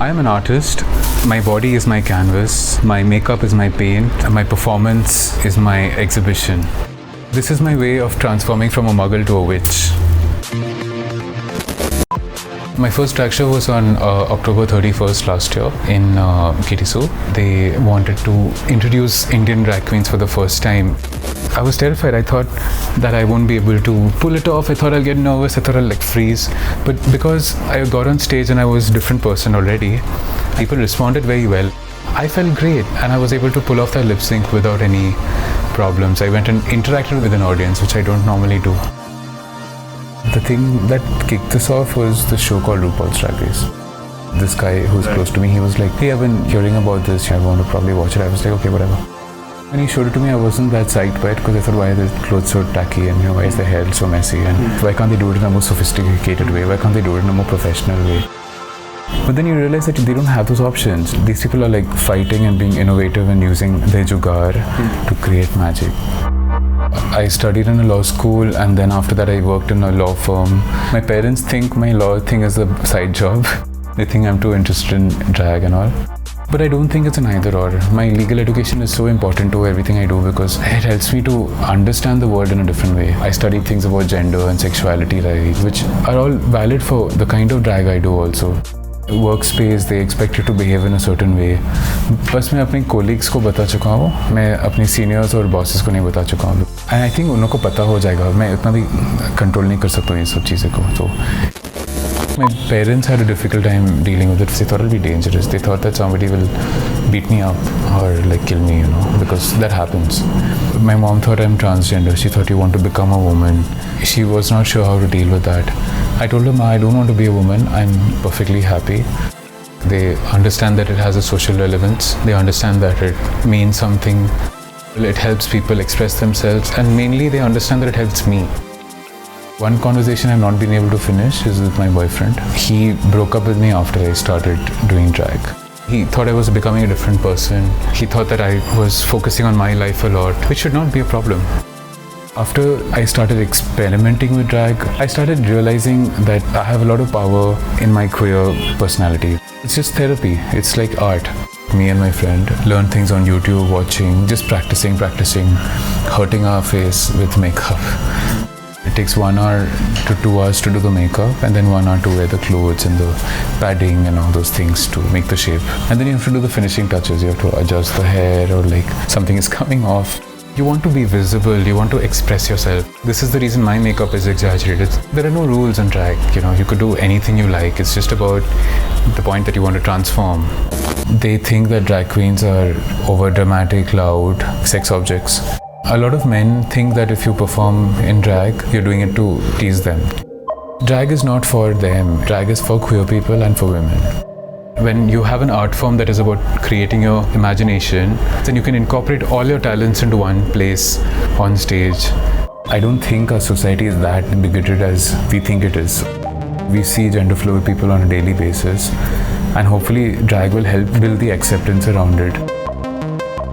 I am an artist. My body is my canvas, my makeup is my paint, and my performance is my exhibition. This is my way of transforming from a muggle to a witch. My first drag show was on October 31st last year in Kitisu. They wanted to introduce Indian drag queens for the first time. I was terrified. I thought that I won't be able to pull it off. I thought I'll get nervous. I thought I'll freeze. But because I got on stage and I was a different person already, people responded very well. I felt great and I was able to pull off that lip sync without any problems. I went and interacted with an audience, which I don't normally do. The thing that kicked this off was the show called RuPaul's Drag Race. This guy who's close to me, he was like, hey, I've been hearing about this. I want to probably watch it. I was like, okay, whatever. When he showed it to me, I wasn't that psyched by it because I thought, why are the clothes so tacky and why is the hair so messy and why can't they do it in a more sophisticated way? Why can't they do it in a more professional way? But then you realize that they don't have those options. These people are like fighting and being innovative and using their jugaad to create magic. I studied in a law school and then after that I worked in a law firm. My parents think my law thing is a side job. They think I'm too interested in drag and all. But I don't think it's an either or. My legal education is so important to everything I do because it helps me to understand the world in a different way. I studied things about gender and sexuality, right, which are all valid for the kind of drag I do also. Workspace, they expect you to behave in a certain way. बस मैं अपने colleagues को बता चुका हूँ, मैं अपने seniors और bosses को नहीं बता चुका हूँ. And I think उन लोगों को पता हो जाएगा. मैं इतना भी control नहीं कर सकता हूँ ये सब चीज़ें को. So my parents had a difficult time dealing with it. They thought it'll be dangerous. They thought that somebody will beat me up or like kill me, because that happens. My mom thought I'm transgender. She thought you want to become a woman. She was not sure how to deal with that. I told her, Ma, I don't want to be a woman. I'm perfectly happy. They understand that it has a social relevance. They understand that it means something. It helps people express themselves, and mainly they understand that it helps me. One conversation I've not been able to finish is with my boyfriend. He broke up with me after I started doing drag. He thought I was becoming a different person. He thought that I was focusing on my life a lot, which should not be a problem. After I started experimenting with drag, I started realizing that I have a lot of power in my queer personality. It's just therapy. It's like art. Me and my friend learn things on YouTube, watching, just practicing, hurting our face with makeup. It takes 1 hour to 2 hours to do the makeup and then 1 hour to wear the clothes and the padding and all those things to make the shape. And then you have to do the finishing touches. You have to adjust the hair or like something is coming off. You want to be visible, you want to express yourself. This is the reason my makeup is exaggerated. There are no rules in drag, you could do anything you like. It's just about the point that you want to transform. They think that drag queens are over dramatic, loud, sex objects. A lot of men think that if you perform in drag, you're doing it to tease them. Drag is not for them. Drag is for queer people and for women. When you have an art form that is about creating your imagination, then you can incorporate all your talents into one place on stage. I don't think our society is that bigoted as we think it is. We see gender fluid people on a daily basis, and hopefully drag will help build the acceptance around it.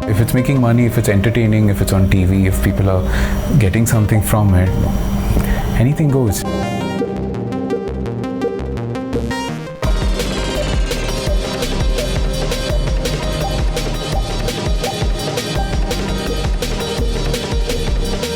If it's making money, if it's entertaining, if it's on TV, if people are getting something from it, anything goes.